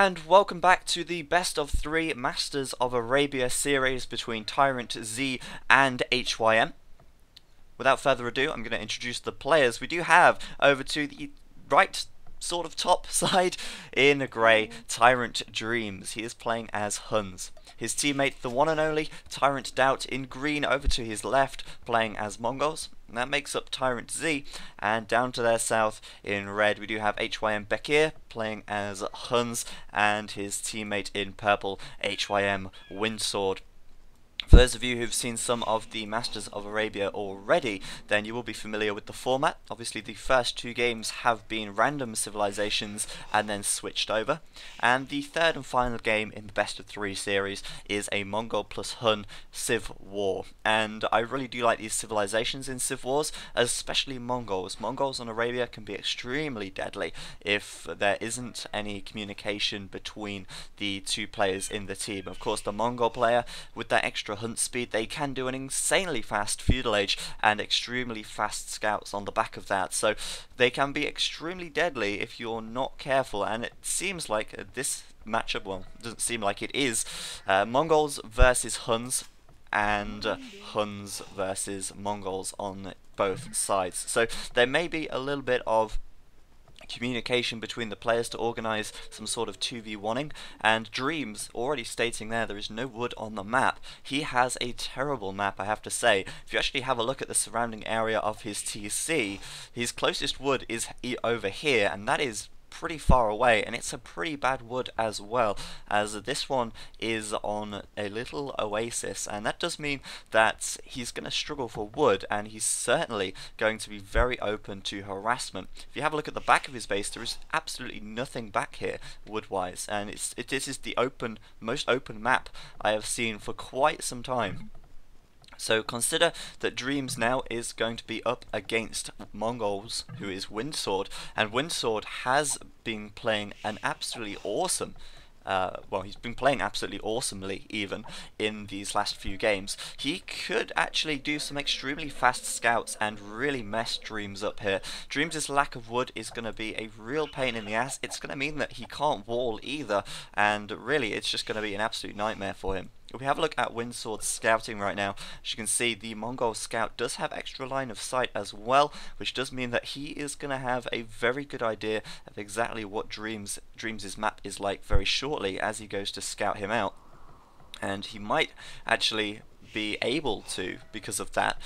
And welcome back to the best of 3 Masters of Arabia series between TyRanTZ and HyM. Without further ado, I'm going to introduce the players. We do have over to the right sort of top side in grey, TyRanTZ. He is playing as Huns. His teammate, the one and only TyRanTZ in green, over to his left, playing as Mongols. And that makes up TyRanTZ, and down to their south in red we do have HyM Bekir playing as Huns, and his teammate in purple, HyM Windsword. For those of you who've seen some of the Masters of Arabia already, then you will be familiar with the format. Obviously the first 2 games have been random civilizations and then switched over, and the third and final game in the best of 3 series is a Mongol plus Hun civ war. And I really do like these civilizations in civ wars, especially Mongols. Mongols on Arabia can be extremely deadly if there isn't any communication between the 2 players in the team. Of course, the Mongol player, with that extra hunt speed, they can do an insanely fast feudal age and extremely fast scouts on the back of that, so they can be extremely deadly if you're not careful. And it seems like this matchup, well, it doesn't seem like it is, Mongols versus Huns, and Huns versus Mongols on both sides. So there may be a little bit of communication between the players to organise some sort of 2v1ing, and Dreams already stating there is no wood on the map. He has a terrible map, I have to say. If you actually have a look at the surrounding area of his TC, his closest wood is over here, and that is pretty far away, and it's a pretty bad wood as well, as this one is on a little oasis, and that does mean that he's going to struggle for wood, and he's certainly going to be very open to harassment. If you have a look at the back of his base, there is absolutely nothing back here wood wise, and this is the most open map I have seen for quite some time. So consider that Dreams now is going to be up against Mongols, who is Windsword, and Windsword has been playing an absolutely awesome, well, he's been playing absolutely awesomely even in these last few games. He could actually do some extremely fast scouts and really mess Dreams up here. Dreams' lack of wood is going to be a real pain in the ass. It's going to mean that he can't wall either, and really it's just going to be an absolute nightmare for him. If we have a look at Windsword's scouting right now, as you can see, the Mongol scout does have extra line of sight as well, which does mean that he is going to have a very good idea of exactly what Dreams' map is like very shortly as he goes to scout him out. And he might actually be able to, because of that,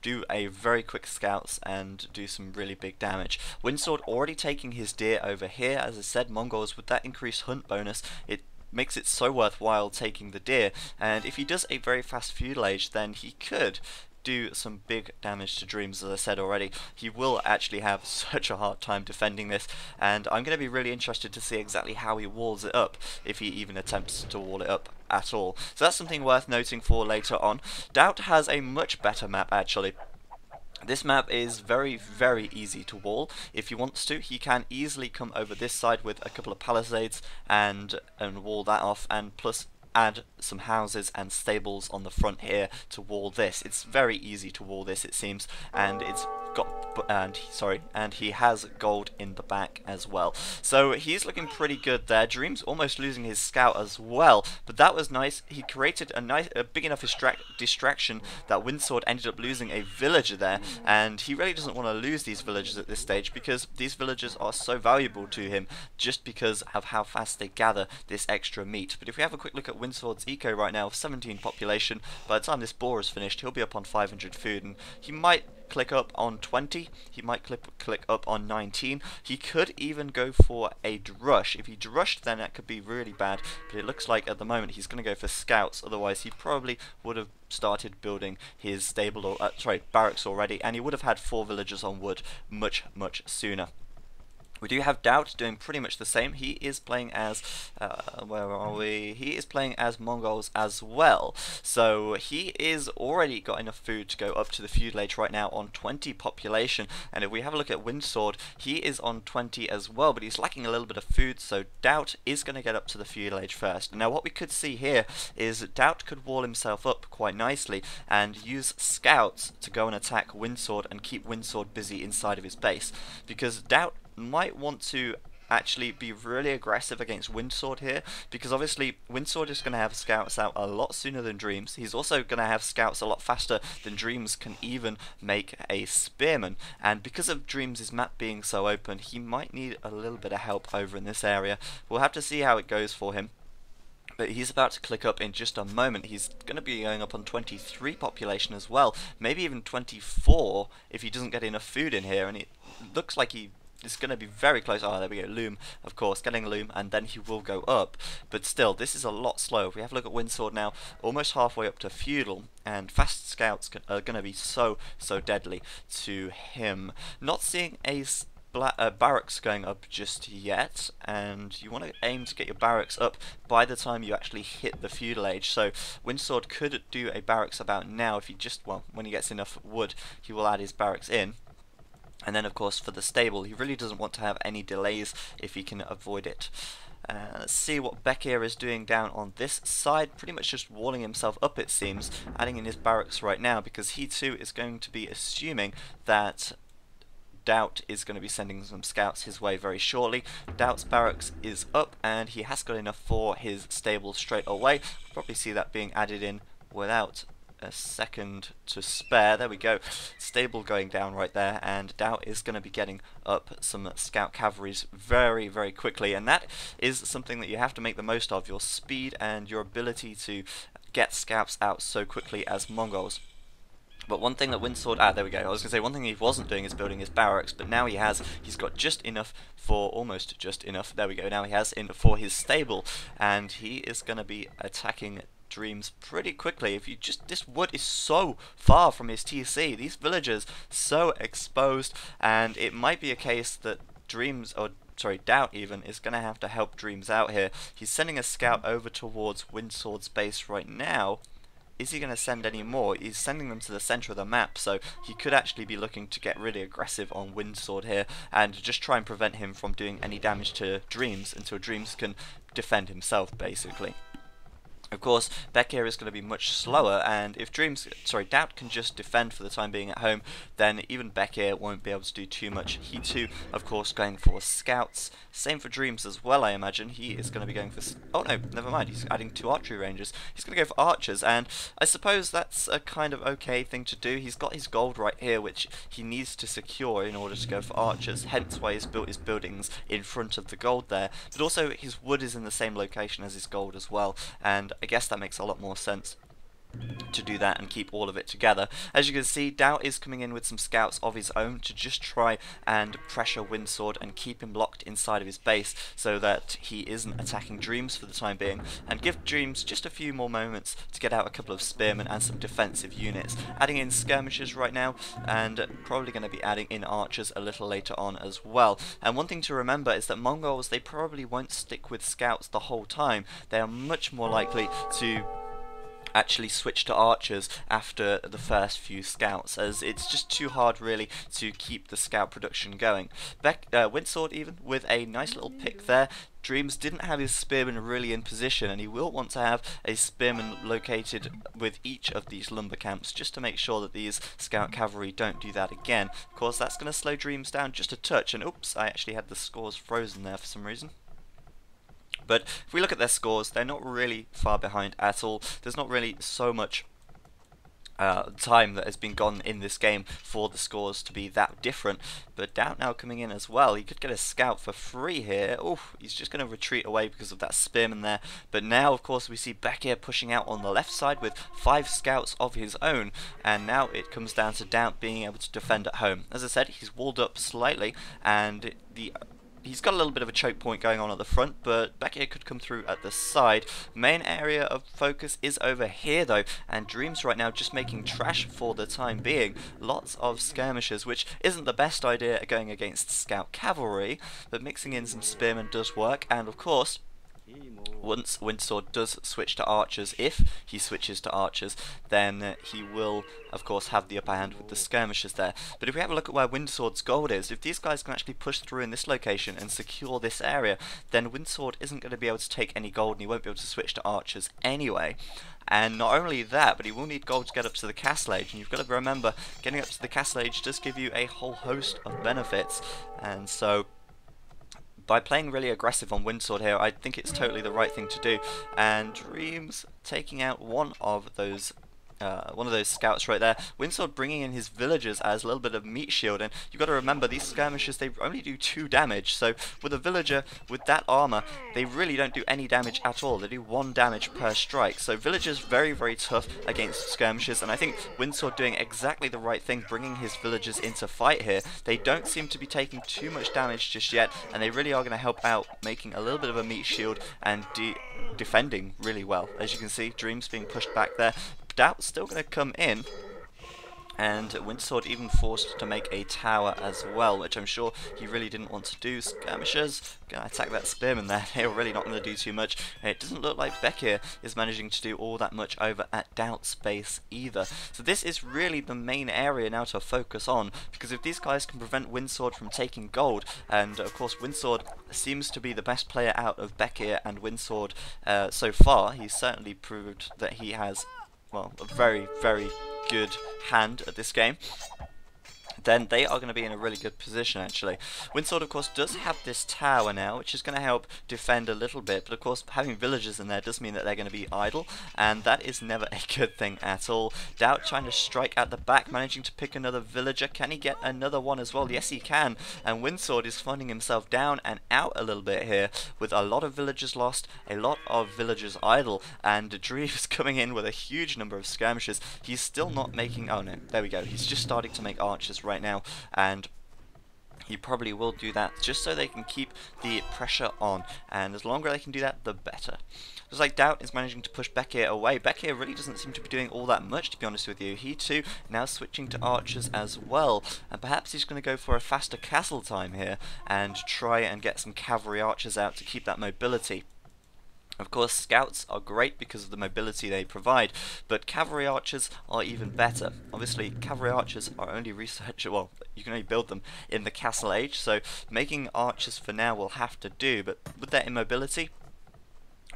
do a very quick scouts and do some really big damage. Windsword already taking his deer over here. As I said, Mongols, with that increased hunt bonus, it makes it so worthwhile taking the deer, and if he does a very fast feudal age, then he could do some big damage to Dreams. As I said already, he will actually have such a hard time defending this, and I'm going to be really interested to see exactly how he walls it up, if he even attempts to wall it up at all. So that's something worth noting for later on. Doubt has a much better map actually. This map is very, very easy to wall. If he wants to, he can easily come over this side with a couple of palisades and wall that off, and plus add some houses and stables on the front here to wall this. It's very easy to wall this, it seems, and it's got and he has gold in the back as well. So he's looking pretty good there. Dreams almost losing his scout as well, but that was nice. He created a big enough distraction that Windsword ended up losing a villager there, and he really doesn't want to lose these villagers at this stage, because these villagers are so valuable to him just because of how fast they gather this extra meat. But if we have a quick look at Windsword's eco right now, 17 population, by the time this boar is finished he'll be up on 500 food, and he might click up on 20, he might click up on 19. He could even go for a drush. If he drushed, then that could be really bad, but it looks like at the moment he's going to go for scouts. Otherwise he probably would have started building his stable, or barracks already, and he would have had 4 villagers on wood much sooner. We do have Doubt doing pretty much the same. He is playing as, where are we? He is playing as Mongols as well. So he is already got enough food to go up to the feudal age right now on 20 population. And if we have a look at Windsword, he is on 20 as well, but he's lacking a little bit of food. So Doubt is going to get up to the feudal age first. Now what we could see here is Doubt could wall himself up quite nicely and use scouts to go and attack Windsword and keep Windsword busy inside of his base, because Doubt might want to actually be really aggressive against Windsword here, because obviously Windsword is going to have scouts out a lot sooner than Dreams. He's also going to have scouts a lot faster than Dreams can even make a Spearman, and because of Dreams' map being so open, he might need a little bit of help over in this area. We'll have to see how it goes for him. But he's about to click up in just a moment. He's going to be going up on 23 population as well, maybe even 24 if he doesn't get enough food in here, and it looks like he is going to be very close. Oh, there we go, Loom, of course, getting a Loom, and then he will go up. But still, this is a lot slower. If we have a look at Windsword now, almost halfway up to Feudal, and fast scouts are going to be so deadly to him. Not seeing a barracks going up just yet, and you want to aim to get your barracks up by the time you actually hit the feudal age. So Windsword could do a barracks about now if he just, well, when he gets enough wood, he will add his barracks in. And then of course for the stable, he really doesn't want to have any delays if he can avoid it. Let's see what Bekir is doing down on this side, pretty much just walling himself up it seems, adding in his barracks right now, because he too is going to be assuming that Doubt is going to be sending some scouts his way very shortly. Doubt's barracks is up, and he has got enough for his stable straight away. Probably see that being added in without a second to spare. There we go. Stable going down right there, and Doubt is going to be getting up some scout cavalries very quickly, and that is something that you have to make the most of, your speed and your ability to get scouts out so quickly as Mongols. But one thing that Windsword, there we go, I was going to say one thing he wasn't doing is building his barracks, but now he has. He's got just enough for, almost just enough, there we go, now he has in for his stable, and he is going to be attacking Dreams pretty quickly. If you just, this wood is so far from his TC, these villagers so exposed, and it might be a case that Dreams, or sorry, Doubt even, is going to have to help Dreams out here. He's sending a scout over towards Windsword's base right now. Is he going to send any more? He's sending them to the centre of the map, so he could actually be looking to get really aggressive on Windsword here and just try and prevent him from doing any damage to Dreams until Dreams can defend himself, basically. Of course, Bekir is going to be much slower, and if Doubt can just defend for the time being at home, then even Bekir won't be able to do too much. He too, of course, going for scouts. Same for Dreams as well, I imagine. He is going to be going for... Oh no, never mind, he's adding 2 archery rangers. He's going to go for archers, and I suppose that's a kind of okay thing to do. He's got his gold right here, which he needs to secure in order to go for archers, hence why he's built his buildings in front of the gold there. But also, his wood is in the same location as his gold as well, and I guess that makes a lot more sense to do that and keep all of it together. As you can see, Doubt is coming in with some scouts of his own to just try and pressure Windsword and keep him locked inside of his base so that he isn't attacking Dreams for the time being, and give Dreams just a few more moments to get out a couple of spearmen and some defensive units. Adding in skirmishers right now, and probably going to be adding in archers a little later on as well. And one thing to remember is that Mongols, they probably won't stick with scouts the whole time. They are much more likely to actually switch to archers after the first few scouts, as it's just too hard really to keep the scout production going. Windsword even with a nice little pick there. Dreams didn't have his spearmen really in position, and he will want to have a spearman located with each of these lumber camps just to make sure that these scout cavalry don't do that again. Of course, that's going to slow Dreams down just a touch, and oops, I actually had the scores frozen there for some reason. But if we look at their scores, they're not really far behind at all. There's not really so much time that has been gone in this game for the scores to be that different. But Doubt now coming in as well. He could get a scout for free here. Oh, he's just going to retreat away because of that spearman there. But now, of course, we see Bekir pushing out on the left side with 5 scouts of his own. And now it comes down to Doubt being able to defend at home. As I said, he's walled up slightly, and he's got a little bit of a choke point going on at the front, but Bekir could come through at the side. Main area of focus is over here though, and Dreams right now just making trash for the time being. Lots of skirmishers, which isn't the best idea going against scout cavalry, but mixing in some spearmen does work, and of course, once Windsword does switch to archers, if he switches to archers, then he will, of course, have the upper hand with the skirmishers there. But if we have a look at where Windsword's gold is, if these guys can actually push through in this location and secure this area, then Windsword isn't going to be able to take any gold, and he won't be able to switch to archers anyway. And not only that, but he will need gold to get up to the castle age, and you've got to remember, getting up to the castle age does give you a whole host of benefits, and so by playing really aggressive on Windsword here, I think it's totally the right thing to do. And Dreams taking out one of those scouts right there. Windsword bringing in his villagers as a little bit of meat shield, and you've got to remember these skirmishers, they only do 2 damage, so with a villager with that armor, they really don't do any damage at all. They do 1 damage per strike, so villagers very, very tough against skirmishers, and I think Windsword doing exactly the right thing, bringing his villagers into fight here. They don't seem to be taking too much damage just yet, and they really are going to help out, making a little bit of a meat shield and defending really well. As you can see, Dreams being pushed back there. Doubt's still going to come in, and Windsword even forced to make a tower as well, which I'm sure he really didn't want to do. Skirmishers going to attack that spearman there. They're really not going to do too much. It doesn't look like Bekir is managing to do all that much over at Doubt's base either. So this is really the main area now to focus on, because if these guys can prevent Windsword from taking gold, and of course Windsword seems to be the best player out of Bekir and Windsword so far, he's certainly proved that he has, well, a very, very good hand at this game, then they are going to be in a really good position actually. Windsword of course does have this tower now, which is going to help defend a little bit, but of course having villagers in there does mean that they're going to be idle, and that is never a good thing at all. Doubt trying to strike at the back, managing to pick another villager. Can he get another one as well? Yes he can, and Windsword is finding himself down and out a little bit here, with a lot of villagers lost, a lot of villagers idle, and Dreams coming in with a huge number of skirmishers. He's still not making, oh no, there we go, he's just starting to make archers right now, and he probably will do that just so they can keep the pressure on, and as longer they can do that, the better. Just like Doubt is managing to push Bekir away. Bekir really doesn't seem to be doing all that much, to be honest with you. He too now switching to archers as well, and perhaps he's going to go for a faster castle time here and try and get some cavalry archers out to keep that mobility. Of course, scouts are great because of the mobility they provide, but cavalry archers are even better. Obviously, cavalry archers are only well, you can only build them in the castle age, so making archers for now will have to do, but with their immobility,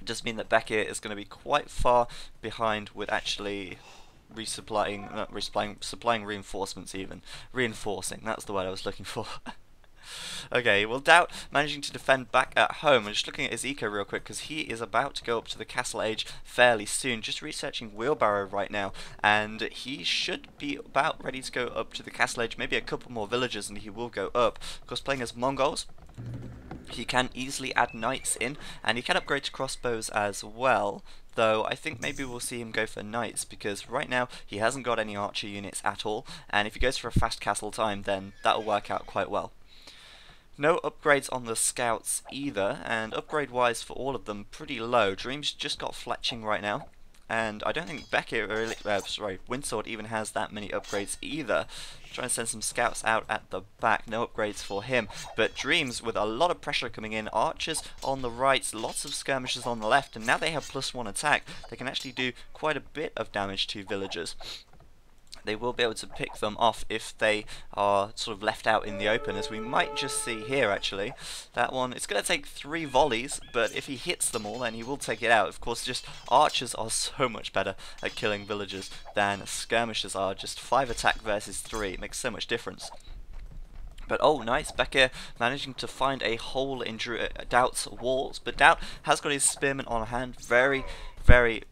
it does mean that Bekir is going to be quite far behind with actually supplying reinforcements even. Reinforcing, that's the word I was looking for. Okay, well Doubt managing to defend back at home. I'm just looking at his eco real quick because he is about to go up to the castle age fairly soon. Just researching wheelbarrow right now, and he should be about ready to go up to the castle age. Maybe a couple more villagers and he will go up. Of course, playing as Mongols, he can easily add knights in, and he can upgrade to crossbows as well. Though I think maybe we'll see him go for knights, because right now he hasn't got any archer units at all, and if he goes for a fast castle time, then that'll work out quite well. No upgrades on the scouts either, and upgrade wise for all of them pretty low. Dreams just got fletching right now, and I don't think Bekir really, Windsword even has that many upgrades either. Trying to send some scouts out at the back, no upgrades for him, but Dreams with a lot of pressure coming in, archers on the right, lots of skirmishers on the left, and now they have +1 attack. They can actually do quite a bit of damage to villagers. They will be able to pick them off if they are sort of left out in the open, as we might just see here actually. That one, it's going to take 3 volleys, but if he hits them all then he will take it out. Of course, just archers are so much better at killing villagers than skirmishers are. Just 5 attack versus 3, it makes so much difference. But oh, nice, Bekir managing to find a hole in Doubt's walls, but Doubt has got his spearmen on hand, very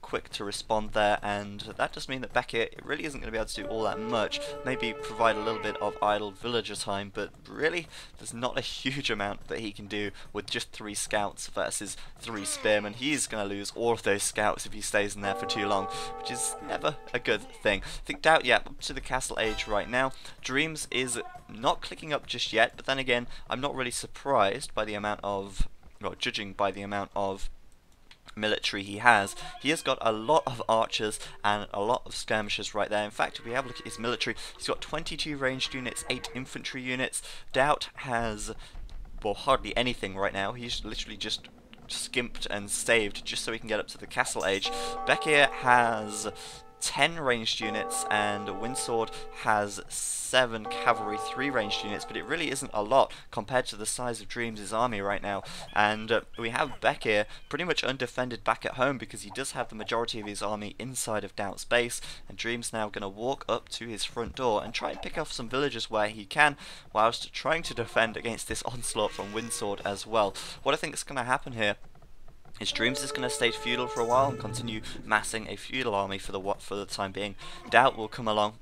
quick to respond there, and that does mean that Bekir really isn't going to be able to do all that much. Maybe provide a little bit of idle villager time, but really there's not a huge amount that he can do with just 3 scouts versus 3 spearmen. He's going to lose all of those scouts if he stays in there for too long, which is never a good thing. I think Doubt, yeah, up to the castle age right now. Dreams is not clicking up just yet, but then again, I'm not really surprised by the amount of, well, judging by the amount of military he has. He has got a lot of archers and a lot of skirmishers right there. In fact, if we have a look at his military, he's got 22 ranged units, 8 infantry units. Doubt has, well, hardly anything right now. He's literally just skimped and saved just so he can get up to the castle age. Bekir has 10 ranged units, and Windsword has 7 cavalry, 3 ranged units, but it really isn't a lot compared to the size of Dreams' army right now. And we have Bekir pretty much undefended back at home because he does have the majority of his army inside of Doubt's base, and Dreams now going to walk up to his front door and try and pick off some villages where he can, whilst trying to defend against this onslaught from Windsword as well. What I think is going to happen here is Dreams is going to stay feudal for a while and continue massing a feudal army for the time being. Doubt will come along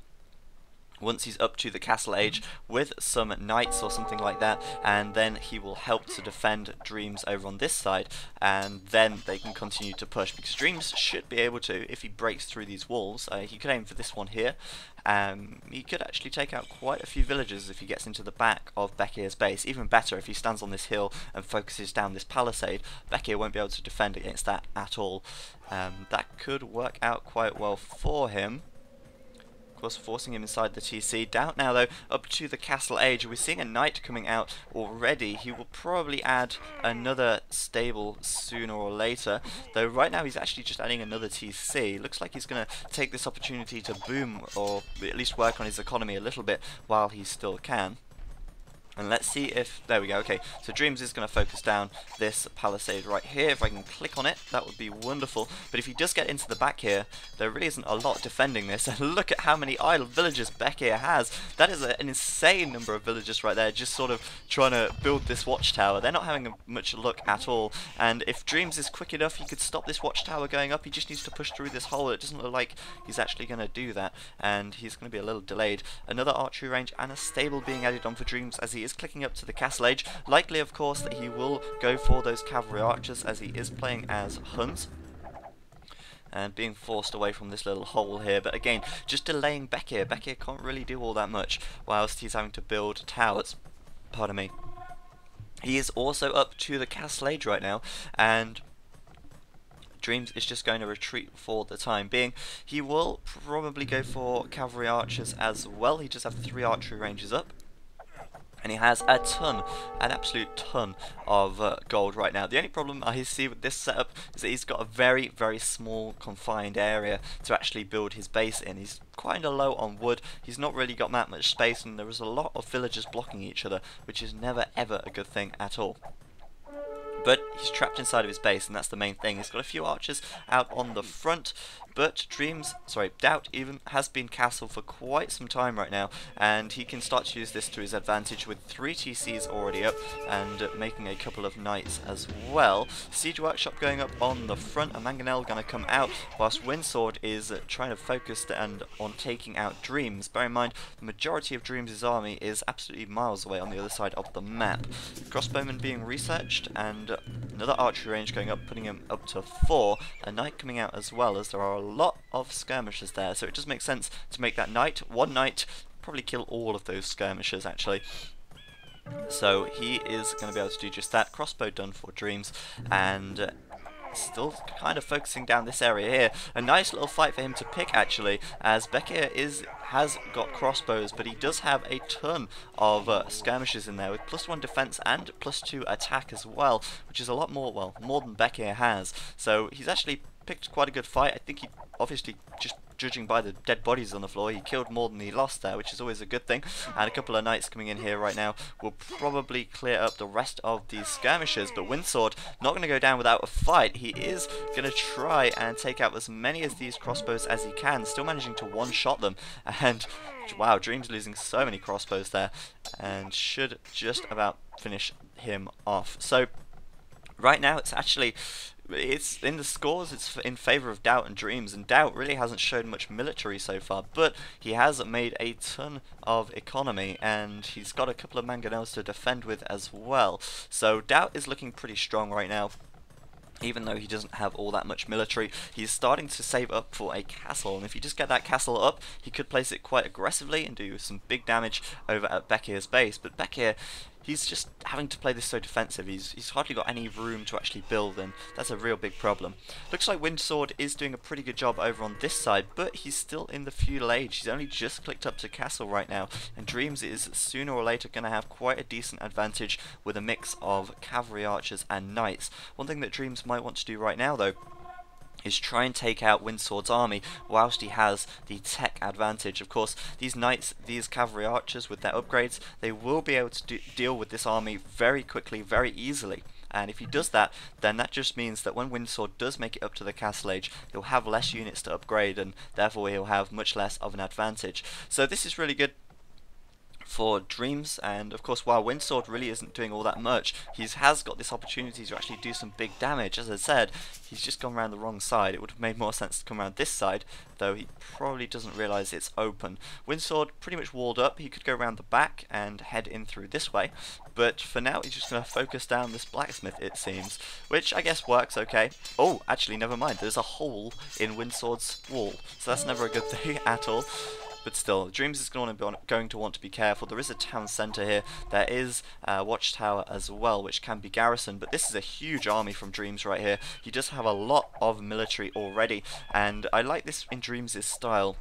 once he's up to the castle age with some knights or something like that, and then he will help to defend Dreams over on this side, and then they can continue to push, because Dreams should be able to, if he breaks through these walls, he could aim for this one here. He could actually take out quite a few villages if he gets into the back of Bekir's base. Even better if he stands on this hill and focuses down this palisade. Bekir won't be able to defend against that at all. That could work out quite well for him. Of course, forcing him inside the TC. Doubt now, though, up to the castle age. We're seeing a knight coming out already. He will probably add another stable sooner or later, though right now he's actually just adding another TC. Looks like he's going to take this opportunity to boom, or at least work on his economy a little bit while he still can. And let's see if, there we go, okay, so Dreams is going to focus down this palisade right here. If I can click on it, that would be wonderful. But if he does get into the back here, there really isn't a lot defending this. And look at how many idle villages Bekir has. That is an insane number of villages right there, just sort of trying to build this watchtower. They're not having much luck at all. And if Dreams is quick enough, he could stop this watchtower going up. He just needs to push through this hole. It doesn't look like he's actually going to do that, and he's going to be a little delayed. Another archery range and a stable being added on for Dreams as he is clicking up to the castle age. Likely, of course, that he will go for those cavalry archers as he is playing as Huns and being forced away from this little hole here. But again, just delaying Bekir. Bekir can't really do all that much whilst he's having to build towers. Pardon me. He is also up to the castle age right now, and Dreams is just going to retreat for the time being. He will probably go for cavalry archers as well. He just has 3 archery ranges up. And he has a ton, an absolute ton of gold right now. The only problem I see with this setup is that he's got a very, very small confined area to actually build his base in. He's kind of low on wood. He's not really got that much space, and there is a lot of villagers blocking each other, which is never ever a good thing at all. But he's trapped inside of his base, and that's the main thing. He's got a few archers out on the front, but Doubt even has been castled for quite some time right now, and he can start to use this to his advantage with 3 TCs already up and making a couple of knights as well. Siege Workshop going up on the front, and Mangonel going to come out, whilst Windsword is trying to focus on taking out Dreams. Bear in mind, the majority of Dreams' army is absolutely miles away on the other side of the map. Crossbowmen being researched, and another archery range going up, putting him up to 4. A knight coming out as well, as there are a lot of skirmishers there, so it does make sense to make that knight. One knight probably kill all of those skirmishers actually. So he is going to be able to do just that. Crossbow done for Dreams, and still kind of focusing down this area here. A nice little fight for him to pick actually, as Bekir has got crossbows, but he does have a ton of skirmishers in there with +1 defense and +2 attack as well, which is a lot more, well, more than Bekir has. So he's actually picked quite a good fight. I think he obviously, just judging by the dead bodies on the floor, he killed more than he lost there, which is always a good thing. And a couple of knights coming in here right now will probably clear up the rest of these skirmishers, but Windsword not going to go down without a fight. He is going to try and take out as many of these crossbows as he can, still managing to one-shot them. And wow, Dreams losing so many crossbows there, and should just about finish him off. So right now it's in the scores, it's in favour of Doubt and Dreams, and Doubt really hasn't shown much military so far, but he has made a ton of economy, and he's got a couple of mangonels to defend with as well. So Doubt is looking pretty strong right now. Even though he doesn't have all that much military, he's starting to save up for a castle, and if you just get that castle up, he could place it quite aggressively and do some big damage over at Bekir's base. But Bekir, he's just having to play this so defensive. He's hardly got any room to actually build, and that's a real big problem. Looks like Windsword is doing a pretty good job over on this side, but he's still in the feudal age. He's only just clicked up to castle right now, and Dreams is sooner or later going to have quite a decent advantage with a mix of cavalry archers and knights. One thing that Dreams might want to do right now though is try and take out Windsword's army whilst he has the tech advantage. Of course, these knights, these cavalry archers with their upgrades, they will be able to deal with this army very quickly, very easily. And if he does that, then that just means that when Windsword does make it up to the castle age, he'll have less units to upgrade, and therefore he'll have much less of an advantage. So this is really good for Dreams, and of course while Windsword really isn't doing all that much, he has got this opportunity to actually do some big damage. As I said, he's just gone around the wrong side. It would have made more sense to come around this side, though he probably doesn't realise it's open. Windsword pretty much walled up. He could go around the back and head in through this way, but for now he's just going to focus down this blacksmith, it seems, which I guess works okay. Oh, actually never mind, there's a hole in Windsword's wall, so that's never a good thing at all. But still, Dreams is going to want to be careful. There is a town centre here. There is a watchtower as well, which can be garrisoned. But this is a huge army from Dreams right here. He does have a lot of military already, and I like this in Dreams' style.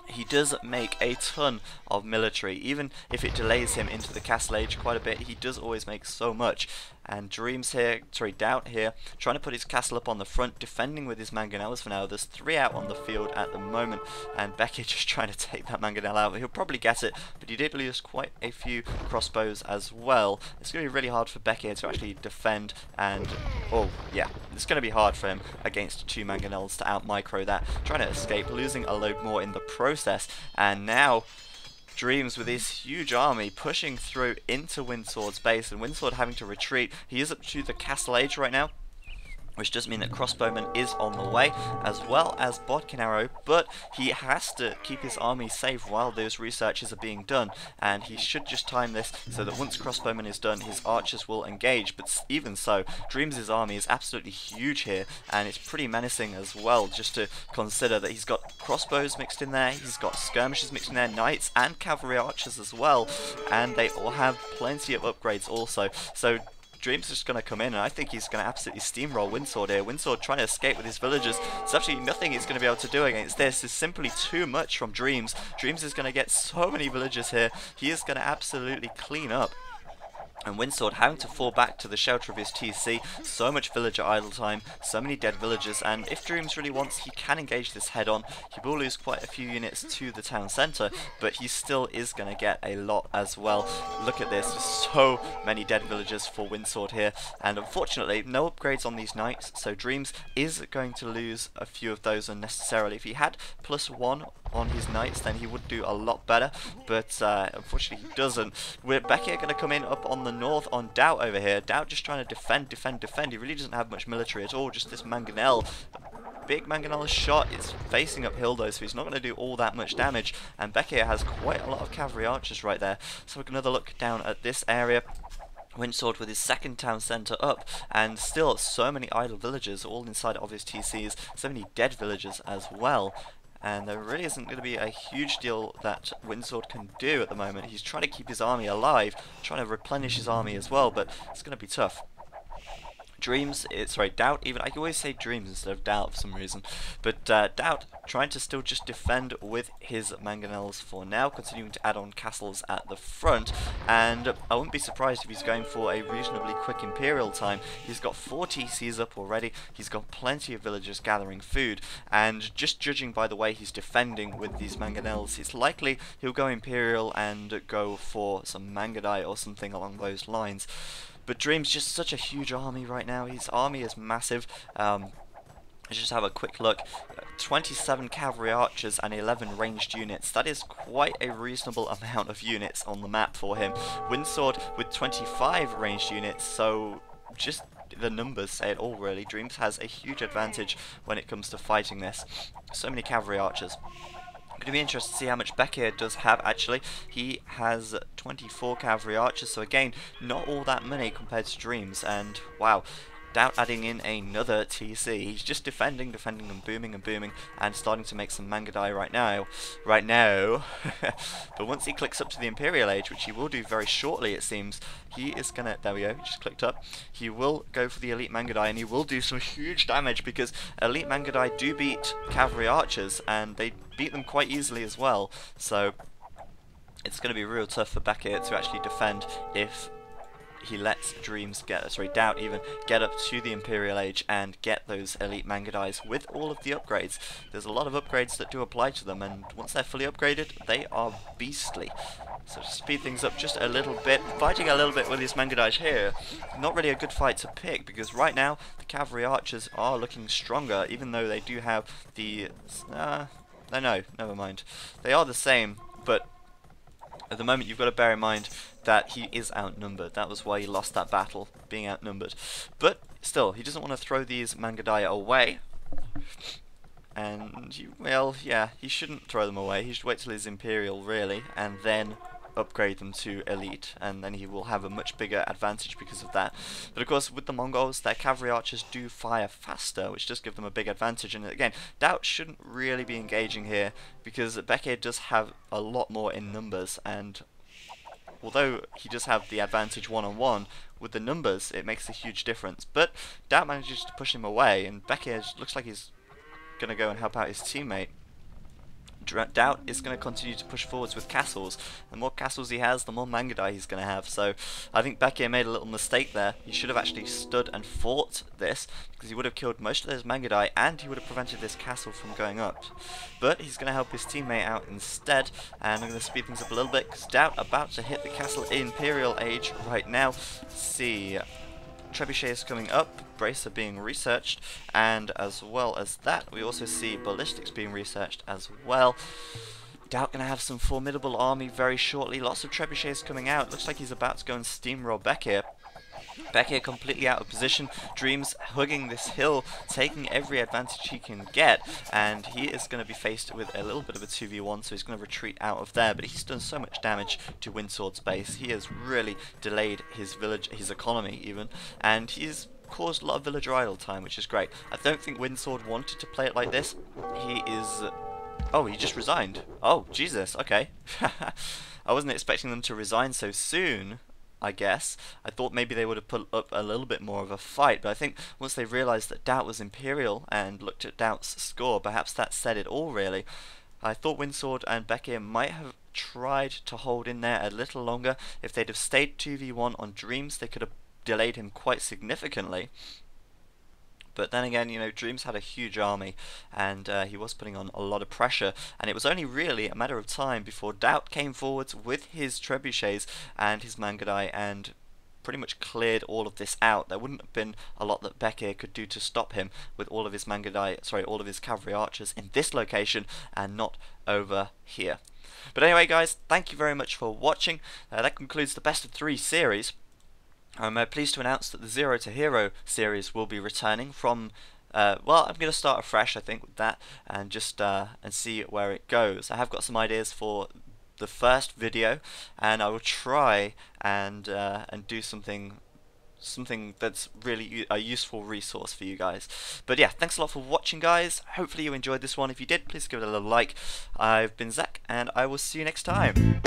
He does make a ton of military. Even if it delays him into the castle age quite a bit, he does always make so much. And Dreams here, sorry, Doubt here, trying to put his castle up on the front, defending with his mangonels for now. There's 3 out on the field at the moment, and Becky just trying to take that mangonel out. He'll probably get it, but he did lose quite a few crossbows as well. It's going to be really hard for Becky to actually defend, and oh yeah, it's going to be hard for him against 2 mangonels to out micro that, trying to escape, losing a load more in the process. And now Dreams with his huge army pushing through into Windsword's base, and Windsword having to retreat. He is up to the castle age right now, which does mean that Crossbowman is on the way, as well as Bodkin Arrow, but he has to keep his army safe while those researches are being done, and he should just time this so that once Crossbowman is done, his archers will engage. But even so, Dreams' army is absolutely huge here, and it's pretty menacing as well, just to consider that he's got crossbows mixed in there, he's got skirmishers mixed in there, knights and cavalry archers as well, and they all have plenty of upgrades also. So Dreams is just going to come in, and I think he's going to absolutely steamroll Windsword here. Windsword trying to escape with his villagers. There's absolutely nothing he's going to be able to do against this. It's simply too much from Dreams. Dreams is going to get so many villagers here. He is going to absolutely clean up. And Windsword having to fall back to the shelter of his TC, so much villager idle time, so many dead villagers, and if Dreams really wants, he can engage this head on. He will lose quite a few units to the town centre, but he still is going to get a lot as well. Look at this, so many dead villagers for Windsword here, and unfortunately no upgrades on these knights, so Dreams is going to lose a few of those unnecessarily. If he had +1 on his knights, then he would do a lot better, but unfortunately he doesn't. We're back here going to come in up on the north on Doubt over here. Doubt just trying to defend. He really doesn't have much military at all, just this mangonel. Big mangonel shot. It's facing uphill though, so he's not going to do all that much damage, and Becky has quite a lot of cavalry archers right there. So we're another look down at this area. Windsword with his second town centre up, and still so many idle villagers all inside of his TCs, so many dead villagers as well. And there really isn't going to be a huge deal that Windsword can do at the moment. He's trying to keep his army alive, trying to replenish his army as well, but it's going to be tough. Doubt, even, I can always say Dreams instead of Doubt for some reason, but Doubt trying to still just defend with his mangonels for now, continuing to add on castles at the front, and I wouldn't be surprised if he's going for a reasonably quick Imperial time. He's got 4 TCs up already, he's got plenty of villagers gathering food, and just judging by the way he's defending with these mangonels, it's likely he'll go Imperial and go for some Mangudai or something along those lines. But Dream's just such a huge army right now. His army is massive. Let's just have a quick look. 27 cavalry archers and 11 ranged units. That is quite a reasonable amount of units on the map for him. Windsword with 25 ranged units, so just the numbers say it all really. Dreams has a huge advantage when it comes to fighting this. So many cavalry archers. Going to be interested to see how much Becker does have actually. He has 24 cavalry archers, so again, not all that many compared to Dreams, and wow. Doubt adding in another TC. He's just defending and booming, and starting to make some Mangudai right now. But once he clicks up to the Imperial Age, which he will do very shortly it seems, he is gonna, there we go, he just clicked up, he will go for the Elite Mangudai, and he will do some huge damage, because Elite Mangudai do beat Cavalry Archers, and they beat them quite easily as well, so it's going to be real tough for Becker to actually defend if he lets Doubt even get up to the Imperial Age and get those elite Mangudais with all of the upgrades. There's a lot of upgrades that do apply to them, and once they're fully upgraded, they are beastly. So to speed things up just a little bit, fighting a little bit with these Mangudais here, not really a good fight to pick, because right now the cavalry archers are looking stronger, even though they do have the... no, never mind. They are the same, but at the moment you've got to bear in mind that he is outnumbered. That was why he lost that battle, being outnumbered. But still, he doesn't want to throw these Mangudai away. And, well, yeah, he shouldn't throw them away. He should wait till he's Imperial, really, and then upgrade them to elite, and then he will have a much bigger advantage because of that. But of course, with the Mongols, their cavalry archers do fire faster, which does give them a big advantage. And again, Doubt shouldn't really be engaging here, because Bekir does have a lot more in numbers, and although he does have the advantage one-on-one, with the numbers, it makes a huge difference. But Doubt manages to push him away, and Bekir looks like he's going to go and help out his teammate. Doubt is going to continue to push forwards with castles. The more castles he has, the more Mangudai he's going to have. So I think Bekir made a little mistake there. He should have actually stood and fought this, because he would have killed most of those Mangudai and he would have prevented this castle from going up. But he's going to help his teammate out instead, and I'm going to speed things up a little bit, because Doubt about to hit the castle Imperial Age right now. Let's see. Trebuchets coming up, Bracer being researched, and as well as that, we also see ballistics being researched as well. Doubt gonna have some formidable army very shortly. Lots of trebuchets coming out. Looks like he's about to go and steamroll Bekir. Bekir completely out of position. Dreams hugging this hill, taking every advantage he can get, and he is going to be faced with a little bit of a 2v1, so he's going to retreat out of there. But he's done so much damage to Windsword's base. He has really delayed his village, his economy even, and he's caused a lot of villager idle time, which is great. I don't think Windsword wanted to play it like this. He is... oh, he just resigned. Oh, Jesus, okay. I wasn't expecting them to resign so soon, I guess. I thought maybe they would have put up a little bit more of a fight, but I think once they realised that Doubt was Imperial and looked at Doubt's score, perhaps that said it all, really. I thought Windsword and Bekir might have tried to hold in there a little longer. If they'd have stayed 2v1 on Dreams, they could have delayed him quite significantly. But then again, you know, Dreams had a huge army, and he was putting on a lot of pressure, and it was only really a matter of time before Doubt came forwards with his trebuchets and his Mangudai and pretty much cleared all of this out. There wouldn't have been a lot that Bekir could do to stop him with all of his all of his cavalry archers in this location and not over here. But anyway, guys, thank you very much for watching. That concludes the Best of 3 series. I'm pleased to announce that the Zero to Hero series will be returning from, well, I'm going to start afresh, I think, with that, and just and see where it goes. I have got some ideas for the first video, and I will try and do something that's really a useful resource for you guys. But yeah, thanks a lot for watching, guys. Hopefully you enjoyed this one. If you did, please give it a little like. I've been Zach, and I will see you next time.